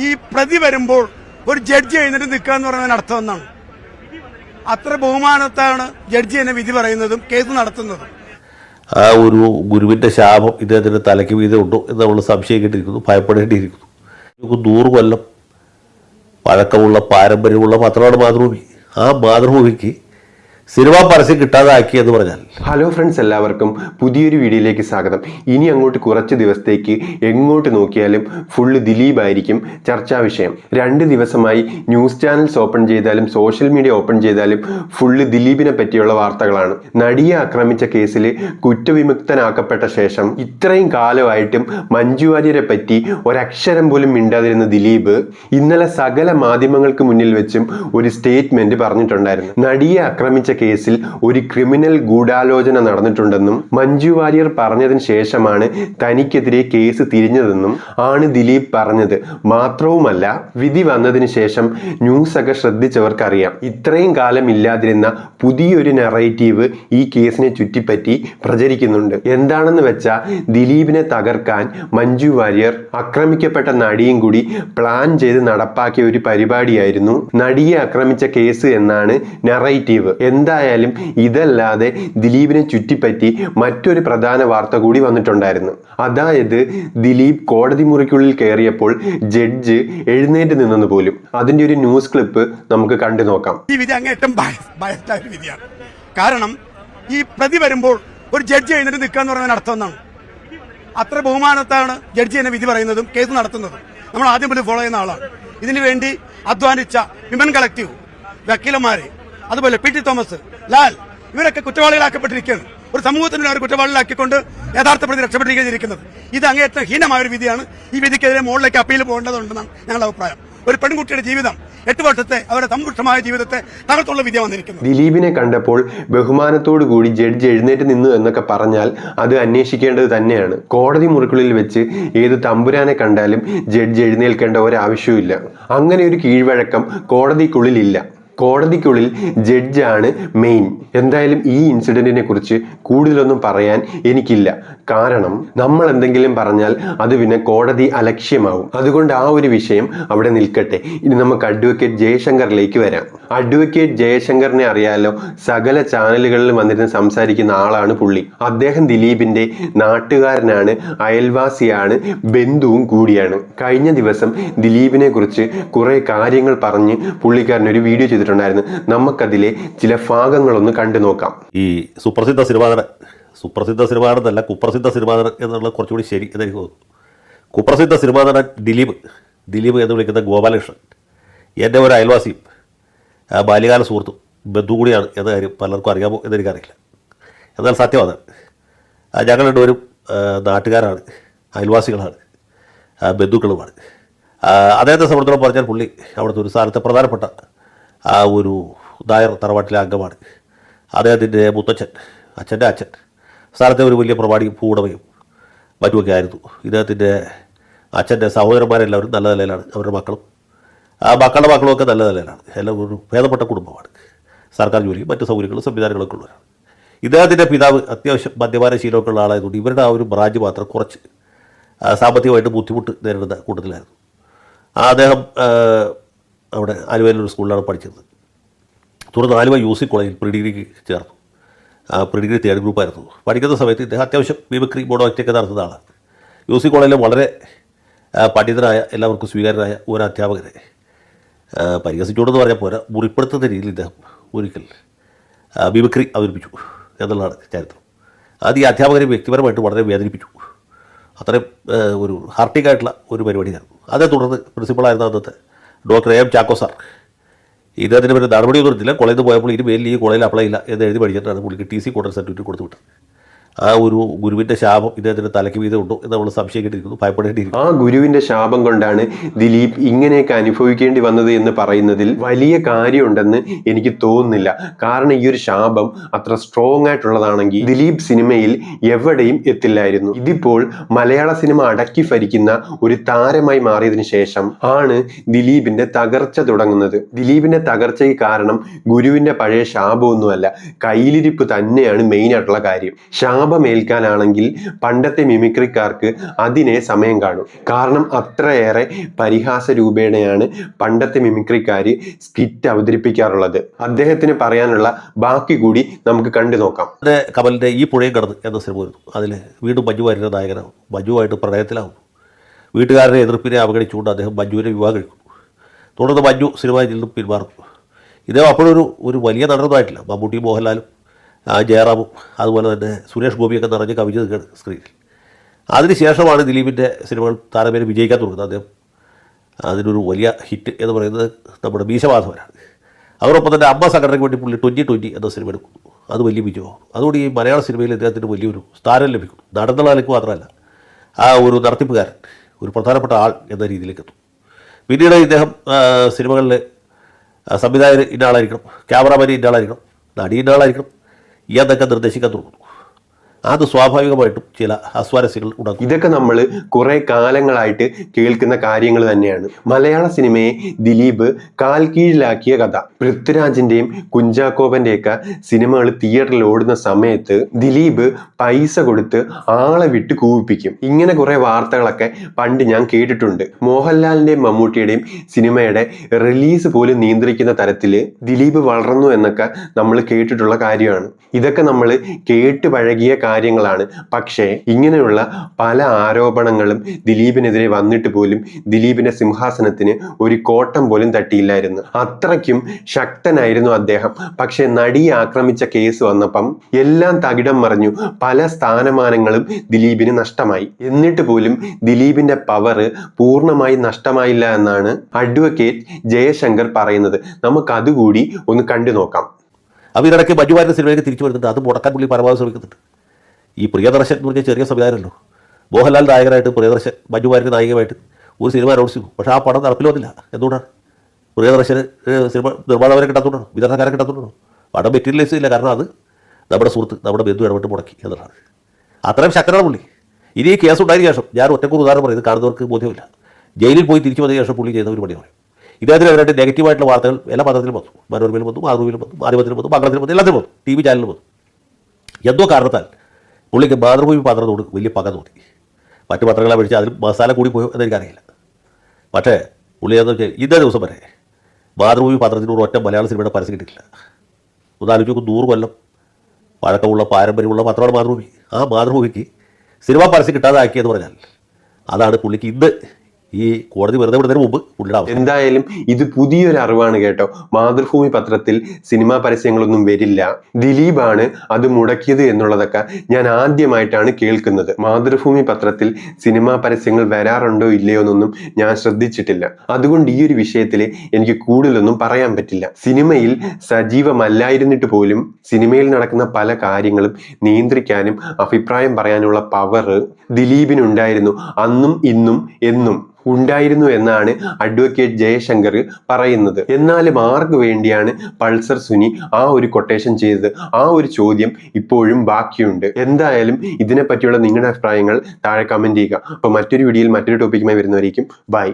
ഈ പ്രതി വരുമ്പോൾ ഒരു ജഡ്ജി എഴുന്നേറ്റ് നിൽക്കുക എന്ന് പറയുന്നതിന് അർത്ഥം എന്നാണ്. അത്ര ബഹുമാനത്താണ് ജഡ്ജി എന്നെ വിധി പറയുന്നതും കേസ് നടത്തുന്നതും. ആ ഒരു ഗുരുവിന്റെ ശാപം ഇദ്ദേഹത്തിന്റെ തലയ്ക്ക് വീതം ഉണ്ടോ എന്ന് നമ്മൾ സംശയിക്കേണ്ടിയിരിക്കുന്നു, ഭയപ്പെടേണ്ടിയിരിക്കുന്നു. 100 കൊല്ലം പഴക്കമുള്ള പാരമ്പര്യമുള്ള പത്രമാണ് മാതൃഭൂമി. ആ മാതൃഭൂമിക്ക് സിനിമാ പരസ്യം കിട്ടാതാക്കി എന്ന് പറഞ്ഞാൽ. ഹലോ ഫ്രണ്ട്സ്, എല്ലാവർക്കും പുതിയൊരു വീഡിയോയിലേക്ക് സ്വാഗതം. ഇനി അങ്ങോട്ട് കുറച്ച് ദിവസത്തേക്ക് എങ്ങോട്ട് നോക്കിയാലും ഫുള്ള് ദിലീപ് ആയിരിക്കും ചർച്ചാ വിഷയം. 2 ദിവസമായി ന്യൂസ് ചാനൽസ് ഓപ്പൺ ചെയ്താലും സോഷ്യൽ മീഡിയ ഓപ്പൺ ചെയ്താലും ഫുള്ള് ദിലീപിനെ പറ്റിയുള്ള വാർത്തകളാണ്. നടിയെ ആക്രമിച്ച കേസിൽ കുറ്റവിമുക്തനാക്കപ്പെട്ട ശേഷം ഇത്രയും കാലമായിട്ടും മഞ്ജു വാര്യരെ പറ്റി ഒരക്ഷരം പോലും മിണ്ടാതിരുന്ന ദിലീപ് ഇന്നലെ സകല മാധ്യമങ്ങൾക്ക് മുന്നിൽ വെച്ചും ഒരു സ്റ്റേറ്റ്മെന്റ് പറഞ്ഞിട്ടുണ്ടായിരുന്നു. നടിയെ ആക്രമിച്ച കേസിൽ ഒരു ക്രിമിനൽ ഗൂഢാലോചന നടന്നിട്ടുണ്ടെന്നും മഞ്ജു വാര്യർ പറഞ്ഞതിന് ശേഷമാണ് തനിക്കെതിരെ കേസ് തിരിഞ്ഞതെന്നും ആണ് ദിലീപ് പറഞ്ഞത്. മാത്രവുമല്ല, വിധി വന്നതിന് ശേഷം ന്യൂസൊക്കെ ശ്രദ്ധിച്ചവർക്കറിയാം, ഇത്രയും കാലം ഇല്ലാതിരുന്ന പുതിയൊരു നെറേറ്റീവ് ഈ കേസിനെ ചുറ്റിപ്പറ്റി പ്രചരിക്കുന്നുണ്ട്. എന്താണെന്ന് വെച്ചാൽ ദിലീപിനെ തകർക്കാൻ മഞ്ജു വാര്യർ ആക്രമിക്കപ്പെട്ട നടിയും കൂടി പ്ലാൻ ചെയ്ത് നടപ്പാക്കിയ ഒരു പരിപാടിയായിരുന്നു നടിയെ ആക്രമിച്ച കേസ് എന്നാണ് നെറേറ്റീവ്. എന്തായാലും ഇതല്ലാതെ ദിലീപിനെ ചുറ്റിപ്പറ്റി മറ്റൊരു പ്രധാന വാർത്ത കൂടി വന്നിട്ടുണ്ടായിരുന്നു. അതായത് ദിലീപ് കോടതി മുറിക്കുള്ളിൽ കയറിയപ്പോൾ ജഡ്ജ് എഴുന്നേറ്റ് നിന്നെന്ന് പോലും. അതിന്റെ ഒരു ന്യൂസ് ക്ലിപ്പ് നമുക്ക് കണ്ടു നോക്കാം. ഈ വിധി അങ്ങേറ്റം ഭയത്തായ വിധിയാണ്. കാരണം ഈ പ്രതി വരുമ്പോൾ ഒരു ജഡ്ജി എഴുന്നേറ്റ് നിൽക്കുക എന്ന് പറയുന്നതിന് അർത്ഥം എന്നാണ്. അത്ര ബഹുമാനത്താണ് ജഡ്ജി എന്നെ വിധി പറയുന്നതും കേസ് നടത്തുന്നതും. നമ്മൾ ആദ്യം മുതൽ ഫോളോ ചെയ്യുന്ന ആളാണ്. ഇതിനു വേണ്ടി അധ്വാനിച്ച വിമൻ കളക്റ്റീവ്, വക്കീലന്മാരെ, അതുപോലെ പി ടി തോമസ്, ലാൽ, ഇവരൊക്കെ കുറ്റവാളികളാക്കപ്പെട്ടിരിക്കുകയാണ്. ഒരു സമൂഹത്തിന് അവർ കുറ്റവാളികളാക്കിക്കൊണ്ട് യഥാർത്ഥ പ്രതി രക്ഷപ്പെട്ടിരിക്കുന്നത്. ഇത് അങ്ങേയറ്റം ഹീനമായ ഒരു വിധിയാണ്. ഈ വിധിക്കെതിരെ മുകളിലേക്ക് അപ്പീൽ പോകേണ്ടതുണ്ടെന്നാണ് ഞങ്ങളുടെ അഭിപ്രായം. ഒരു പെൺകുട്ടിയുടെ ജീവിതം, 8 വർഷത്തെ അവരുടെ സമ്പുഷ്ടമായ ജീവിതത്തെ തകർത്തുള്ള വിധി വന്നിരിക്കുന്നു. ദിലീപിനെ കണ്ടപ്പോൾ ബഹുമാനത്തോടു കൂടി ജഡ്ജ് എഴുന്നേറ്റ് നിന്നു എന്നൊക്കെ പറഞ്ഞാൽ അത് അന്വേഷിക്കേണ്ടത് തന്നെയാണ്. കോടതി മുറിക്കുള്ളിൽ വെച്ച് ഏത് തമ്പുരാനെ കണ്ടാലും ജഡ്ജ് എഴുന്നേൽക്കേണ്ട ഒരാവശ്യവും ഇല്ല. അങ്ങനെ ഒരു കീഴ്വഴക്കം കോടതിക്കുള്ളിലില്ല. കോടതിക്കുള്ളിൽ ജഡ്ജാണ് മെയിൻ. എന്തായാലും ഈ ഇൻസിഡന്റിനെ കുറിച്ച് കൂടുതലൊന്നും പറയാൻ എനിക്കില്ല. കാരണം നമ്മൾ എന്തെങ്കിലും പറഞ്ഞാൽ അത് പിന്നെ കോടതി അലക്ഷ്യമാവും. അതുകൊണ്ട് ആ ഒരു വിഷയം അവിടെ നിൽക്കട്ടെ. ഇനി നമുക്ക് അഡ്വക്കേറ്റ് ജയശങ്കറിലേക്ക് വരാം. അഡ്വക്കേറ്റ് ജയശങ്കറിനെ അറിയാലോ, സകല ചാനലുകളിലും വന്നിരുന്ന് സംസാരിക്കുന്ന ആളാണ് പുള്ളി. അദ്ദേഹം ദിലീപിന്റെ നാട്ടുകാരനാണ്, അയൽവാസിയാണ്, ബന്ധുവും കൂടിയാണ്. കഴിഞ്ഞ ദിവസം ദിലീപിനെ കുറിച്ച് കുറെ കാര്യങ്ങൾ പറഞ്ഞ് പുള്ളിക്കാരൻ ഒരു വീഡിയോ ചെയ്തിട്ടുണ്ടായിരുന്നു. നമുക്കതിലെ ചില ഭാഗങ്ങളൊന്ന് കണ്ടു നോക്കാം. ഈ സുപ്രസിദ്ധ സിനിമാനടൻ എന്നല്ല, കുപ്രസിദ്ധ സിനിമാനടൻ എന്നുള്ള കുറച്ചുകൂടി ശരി എന്നെനിക്ക് തോന്നുന്നു. കുപ്രസിദ്ധ സിനിമാനടൻ ദിലീപ് എന്ന് വിളിക്കുന്ന ഗോപാലകൃഷ്ണൻ എൻ്റെ ഒരു അയൽവാസിയും ബാല്യകാല സുഹൃത്തും ബന്ധു കൂടിയാണ് എന്ന കാര്യം പലർക്കും അറിയാമോ എന്നെനിക്കറിയില്ല. എന്നാൽ സത്യമാണ്, ഞങ്ങൾ രണ്ടുപേരും നാട്ടുകാരാണ്, അയൽവാസികളാണ്, ബന്ധുക്കളുമാണ്. അദ്ദേഹത്തെ സംബന്ധിച്ചിടത്തോളം പറഞ്ഞാൽ പുള്ളി അവിടുത്തെ ഒരു സ്ഥാനത്തെ പ്രധാനപ്പെട്ട ആ ഒരു നായർ തറവാട്ടിലെ അംഗമാണ്. അദ്ദേഹത്തിൻ്റെ മുത്തച്ഛൻ, അച്ഛൻ്റെ അച്ഛൻ സ്ഥാനത്തെ ഒരു വലിയ പ്രമാണിയും ഭൂവുടമയും മറ്റുമൊക്കെ ആയിരുന്നു. ഇദ്ദേഹത്തിൻ്റെ അച്ഛൻ്റെ സഹോദരന്മാരെല്ലാവരും നല്ല നിലയിലാണ്, അവരുടെ മക്കളും മക്കളുടെ മക്കളുമൊക്കെ നല്ല നിലയിലാണ്. എല്ലാം ഒരു ഭേദപ്പെട്ട കുടുംബമാണ്. സർക്കാർ ജോലിയും മറ്റ് സൗകര്യങ്ങളും സംവിധാനങ്ങളൊക്കെ ഉള്ളവരാണ്. ഇദ്ദേഹത്തിൻ്റെ പിതാവ് അത്യാവശ്യം മദ്യപാന ശീലമൊക്കെ ഉള്ള ആളായതുകൊണ്ട് ഇവരുടെ ആ ഒരു ബ്രാഞ്ച് മാത്രം കുറച്ച് സാമ്പത്തികമായിട്ട് ബുദ്ധിമുട്ട് നേരിടുന്ന കൂട്ടത്തിലായിരുന്നു. അദ്ദേഹം അവിടെ ആലുവയിലൊരു സ്കൂളിലാണ് പഠിച്ചത്. തുടർന്ന് ആലുവ UC കോളേജിൽ പ്രീഡിഗ്രിക്ക് ചേർന്നു. Predegree 3rd ഗ്രൂപ്പായിരുന്നു. പഠിക്കുന്ന സമയത്ത് ഇദ്ദേഹം അത്യാവശ്യം മിമിക്രി മോണോആക്റ്റൊക്കെ നടത്തുന്ന ആളാണ്. UC കോളേജിലെ വളരെ പണ്ഡിതനായ, എല്ലാവർക്കും സ്വീകാര്യനായ ഒരു അധ്യാപകരെ പരിഹസിച്ചോടെന്ന് പറഞ്ഞാൽ പോരാ, മുറിപ്പെടുത്തുന്ന രീതിയിൽ ഇദ്ദേഹം ഒരിക്കൽ മിമിക്രി അവതരിപ്പിച്ചു എന്നുള്ളതാണ് ചരിത്രം. അത് ഈ അധ്യാപകരെ വ്യക്തിപരമായിട്ട് വളരെ വേദനിപ്പിച്ചു. അത്രയും ഒരു ഹാർട്ടിക് ആയിട്ടുള്ള ഒരു പരിപാടിയായിരുന്നു. അതേ തുടർന്ന് പ്രിൻസിപ്പളായിരുന്ന അന്നത്തെ ഡോക്ടർ AM ചാക്കോ സാർ ഇദ്ദേഹത്തിന് പിന്നെ നടപടിയൊന്നും എടുത്തില്ല. കോളേജിൽ പോയപ്പോൾ ഇനി മേലിൽ ഈ കോളേജിൽ അപ്ലൈ ഇല്ല എന്ന് എഴുതി പഠിച്ചിട്ടാണ് പുള്ളിക്ക് TC കോട്ടർ സർട്ടിഫിക്കറ്റ് കൊടുത്തു വിട്ടത്. ആ ഒരു ഗുരുവിന്റെ ശാപം ഇദ്ദേഹത്തിന്റെ തലയ്ക്ക് വീതം ഉണ്ടോ എന്ന് നമ്മൾ സംശയിക്കേണ്ടിയിരിക്കുന്നു, ഭയപ്പെടേണ്ടിയിരിക്കുന്നു. ആ ഗുരുവിന്റെ ശാപം കൊണ്ടാണ് ദിലീപ് ഇങ്ങനെയൊക്കെ അനുഭവിക്കേണ്ടി വന്നത് എന്ന് പറയുന്നതിൽ വലിയ കാര്യമുണ്ടെന്ന് എനിക്ക് തോന്നുന്നില്ല. കാരണം ഈ ഒരു ശാപം അത്ര സ്ട്രോങ് ആയിട്ടുള്ളതാണെങ്കിൽ ദിലീപ് സിനിമയിൽ എവിടെയും എത്തില്ലായിരുന്നു. ഇതിപ്പോൾ മലയാള സിനിമ അടക്കി ഭരിക്കുന്ന ഒരു താരമായി മാറിയതിനു ശേഷം ആണ് ദിലീപിന്റെ തകർച്ച തുടങ്ങുന്നത്. ദിലീപിന്റെ തകർച്ചയ്ക്ക് കാരണം ഗുരുവിന്റെ പഴയ ശാപമൊന്നുമല്ല, കയ്യിലിരിപ്പ് തന്നെയാണ് മെയിൻ ആയിട്ടുള്ള കാര്യം. ശാപം ശാപമേൽക്കാനാണെങ്കിൽ പണ്ടത്തെ മിമിക്രിക്കാർക്ക് അതിനെ സമയം കാണും. കാരണം അത്രയേറെ പരിഹാസ രൂപേണയാണ് പണ്ടത്തെ മിമിക്രിക്കാർ സ്കിറ്റ് അവതരിപ്പിക്കാറുള്ളത്. അദ്ദേഹത്തിന് പറയാനുള്ള ബാക്കി കൂടി നമുക്ക് കണ്ടു നോക്കാം. കമലിൻ്റെ ഈ പുഴയും കടന്ന് എന്ന സിനിമ വരുന്നു. അതിൽ വീണ്ടും മഞ്ജു വാര്യരുടെ നായകനാവും. മഞ്ജുവായിട്ട് പ്രണയത്തിലാവും. വീട്ടുകാരുടെ എതിർപ്പിനെ അവഗണിച്ചുകൊണ്ട് അദ്ദേഹം മഞ്ജുവിനെ വിവാഹം കഴിക്കുന്നു. തുടർന്ന് മഞ്ജു സിനിമയിൽ നിന്നും പിന്മാറും. ഇദ്ദേഹം അപ്പോഴൊരു വലിയ നടനൊന്നുമായിട്ടില്ല. മമ്മൂട്ടി, മോഹൻലാലും, ജയറാമും അതുപോലെ തന്നെ സുരേഷ് ഗോപിയൊക്കെ നിറഞ്ഞ് കവിഞ്ഞ് നിൽക്കുകയാണ് സ്ക്രീനിൽ. അതിനുശേഷമാണ് ദിലീപിൻ്റെ സിനിമകൾ താരമേനെ വിജയിക്കാൻ തുടങ്ങുന്നത്. അദ്ദേഹം അതിനൊരു വലിയ ഹിറ്റ് എന്ന് പറയുന്നത് നമ്മുടെ മീശമാധവനാണ്. അതോടൊപ്പം തന്നെ അമ്മ സംഘടനയ്ക്ക് വേണ്ടി പുള്ളി 2020 എന്ന സിനിമ എടുക്കുന്നു. അത് വലിയ വിജയമാകും. അതുകൊണ്ട് ഈ മലയാള സിനിമയിൽ ഇദ്ദേഹത്തിന് വലിയൊരു സ്ഥാനം ലഭിക്കും. നടന്നുള്ള നിലയ്ക്ക് മാത്രമല്ല, ആ ഒരു നടത്തിപ്പുകാരൻ, ഒരു പ്രധാനപ്പെട്ട ആൾ എന്ന രീതിയിലേക്ക് എത്തും. പിന്നീട് ഇദ്ദേഹം സിനിമകളിൽ സംവിധായകൻ ഇന്ന ആളായിരിക്കണം, ക്യാമറാമാൻ ഇന്ന ആളായിരിക്കണം, നടി ഇന്ന ആളായിരിക്കണം എന്നൊക്കെ നിർദ്ദേശിക്കാൻ തുടങ്ങുന്നു. അത് സ്വാഭാവികമായിട്ടും ചില അസ്വാരസ്യങ്ങൾ ഉണ്ടാകും. ഇതൊക്കെ നമ്മൾ കുറെ കാലങ്ങളായിട്ട് കേൾക്കുന്ന കാര്യങ്ങൾ തന്നെയാണ്. മലയാള സിനിമയെ ദിലീപ് കാൽ കീഴിലാക്കിയ കഥ. പൃഥ്വിരാജിന്റെയും കുഞ്ചാക്കോബന്റെയൊക്കെ സിനിമകൾ തിയേറ്ററിൽ ഓടുന്ന സമയത്ത് ദിലീപ് പൈസ കൊടുത്ത് ആളെ വിട്ട് കൂവിപ്പിക്കും. ഇങ്ങനെ കുറെ വാർത്തകളൊക്കെ പണ്ട് ഞാൻ കേട്ടിട്ടുണ്ട്. മോഹൻലാലിന്റെയും മമ്മൂട്ടിയുടെയും സിനിമയുടെ റിലീസ് പോലും നിയന്ത്രിക്കുന്ന തരത്തില് ദിലീപ് വളർന്നു എന്നൊക്കെ നമ്മൾ കേട്ടിട്ടുള്ള കാര്യമാണ്. ഇതൊക്കെ നമ്മൾ കേട്ട് പഴകിയ കാര്യങ്ങളാണ്. പക്ഷേ ഇങ്ങനെയുള്ള പല ആരോപണങ്ങളും ദിലീപിനെതിരെ വന്നിട്ട് പോലും ദിലീപിന്റെ സിംഹാസനത്തിന് ഒരു കോട്ടം പോലും തട്ടിയില്ലായിരുന്നു. അത്രയ്ക്കും ശക്തനായിരുന്നു അദ്ദേഹം. പക്ഷെ നടിയെ ആക്രമിച്ച കേസ് വന്നപ്പം എല്ലാം തകിടം മറിഞ്ഞു. പല സ്ഥാനമാനങ്ങളും ദിലീപിന് നഷ്ടമായി. എന്നിട്ട് പോലും ദിലീപിന്റെ പവർ പൂർണ്ണമായി നഷ്ടമായില്ല എന്നാണ് അഡ്വക്കേറ്റ് ജയശങ്കർ പറയുന്നത്. നമുക്കതുകൂടി ഒന്ന് കണ്ടു നോക്കാം. അപ്പോൾ ഇതിനിടയ്ക്ക് മഞ്ജു വാര്യരുടെ സിനിമയിലേക്ക് തിരിച്ചു വരുന്നുണ്ട്. അത് മുടക്കാൻ പുള്ളി പരമാവധി ശ്രമിക്കുന്നുണ്ട്. ഈ പ്രിയദർശൻ എന്ന് പറഞ്ഞാൽ ചെറിയ സംവിധാനമല്ലോ. മോഹൻലാൽ നായകനായിട്ട് പ്രിയദർശൻ മഞ്ജു വാര്യർ നായികമായിട്ട് ഒരു സിനിമ അനൗൺസ് ചെയ്തു. പക്ഷേ ആ പടം നടപ്പിൽ വന്നില്ല. എന്തുകൊണ്ടാണ്? പ്രിയദർശന് സിനിമ നിർമ്മാതാവരെ കിട്ടാത്തതുകൊണ്ടാണ്, വിതരണക്കാരെ കിട്ടാത്തതുകൊണ്ടാണ്. പടം മെറ്റീരിയലൈസ് ചെയ്യില്ല. കാരണം അത് നമ്മുടെ സുഹൃത്ത്, നമ്മുടെ ബന്ധു ഇടപെട്ട് മുടക്കി എന്നുള്ളതാണ്. അത്രയും ശക്തനാണ് പുള്ളി. ഇനി ഈ കേസ് ഉണ്ടായതിനു ശേഷം ഞാൻ ഒറ്റക്കൊരു ഉദാഹരണം പറയുന്നത് കാണുന്നവർക്ക് ബോധ്യമില്ല. ജയിലിൽ പോയി തിരിച്ചു വന്നതിന് ശേഷം പുള്ളി ചെയ്ത ഒരു പണിയാണ്. ഇദ്ദേഹത്തിനെതിരായിട്ട് നെഗറ്റീവായിട്ടുള്ള വാർത്തകൾ എല്ലാ പത്രത്തിലും വന്നു. മനോരമയിലും വന്നു, മാതൃഭൂമിയിലും വന്നു, മാധ്യമത്തിലും വന്നു, മംഗളത്തിലും വന്നു, എല്ലാത്തിലും വന്നു, TV ചാനലിലും വന്നു. എന്തോ കാരണത്താൽ പുള്ളിക്ക് മാതൃഭൂമി പത്രത്തോട് വലിയ പക തോന്നി. മറ്റു പത്രങ്ങളെ അപേക്ഷിച്ച് അതിൽ മസാല കൂടി പോയോ എന്നെനിക്കറിയില്ല. പക്ഷേ പുള്ളി എന്ന് വെച്ചാൽ ഇന്നേ ദിവസം വരെ മാതൃഭൂമി പത്രത്തിന് ഒരു ഒറ്റ മലയാള സിനിമയുടെ പരസ്യം കിട്ടിയില്ല. ഒന്നാലോചിച്ച് നോക്കും, 100 കൊല്ലം പഴക്കമുള്ള പാരമ്പര്യമുള്ള പത്രമാണ് മാതൃഭൂമി. ആ മാതൃഭൂമിക്ക് സിനിമ പരസ്യം കിട്ടാതാക്കിയെന്ന് പറഞ്ഞാൽ അതാണ് പുള്ളിക്ക് ഇന്ന് ഈ കോടതി വെറുതെ വിടുന്നതിന് മുമ്പ് പുള്ളിയുടെ. എന്തായാലും ഇത് പുതിയൊരു അറിവാണ് കേട്ടോ. മാതൃഭൂമി പത്രത്തിൽ സിനിമാ പരസ്യങ്ങളൊന്നും വരില്ല, ദിലീപാണ് അത് മുടക്കിയത് എന്നുള്ളതൊക്കെ ഞാൻ ആദ്യമായിട്ടാണ് കേൾക്കുന്നത്. മാതൃഭൂമി പത്രത്തിൽ സിനിമാ പരസ്യങ്ങൾ വരാറുണ്ടോ ഇല്ലയോ എന്നൊന്നും ഞാൻ ശ്രദ്ധിച്ചിട്ടില്ല. അതുകൊണ്ട് ഈ ഒരു വിഷയത്തിൽ എനിക്ക് കൂടുതലൊന്നും പറയാൻ പറ്റില്ല. സിനിമയിൽ സജീവമല്ലായിരുന്നിട്ട് പോലും സിനിമയിൽ നടക്കുന്ന പല കാര്യങ്ങളും നിയന്ത്രിക്കാനും അഭിപ്രായം പറയാനുള്ള പവർ ദിലീപിനുണ്ടായിരുന്നു. അന്നും ഇന്നും എന്നും ഉണ്ടായിരുന്നു എന്നാണ് അഡ്വക്കേറ്റ് ജയശങ്കർ പറയുന്നത്. എന്നാലും ആർക്ക് വേണ്ടിയാണ് പൾസർ സുനി ആ ഒരു കൊട്ടേഷൻ ചെയ്തത്? ആ ഒരു ചോദ്യം ഇപ്പോഴും ബാക്കിയുണ്ട്. എന്തായാലും ഇതിനെ പറ്റിയുള്ള നിങ്ങളുടെ അഭിപ്രായങ്ങൾ താഴെ കമന്റ് ചെയ്യുക. അപ്പോൾ മറ്റൊരു വീഡിയോയിൽ മറ്റൊരു ടോപ്പിക്കുമായി വരുന്നവരേക്കും ബൈ.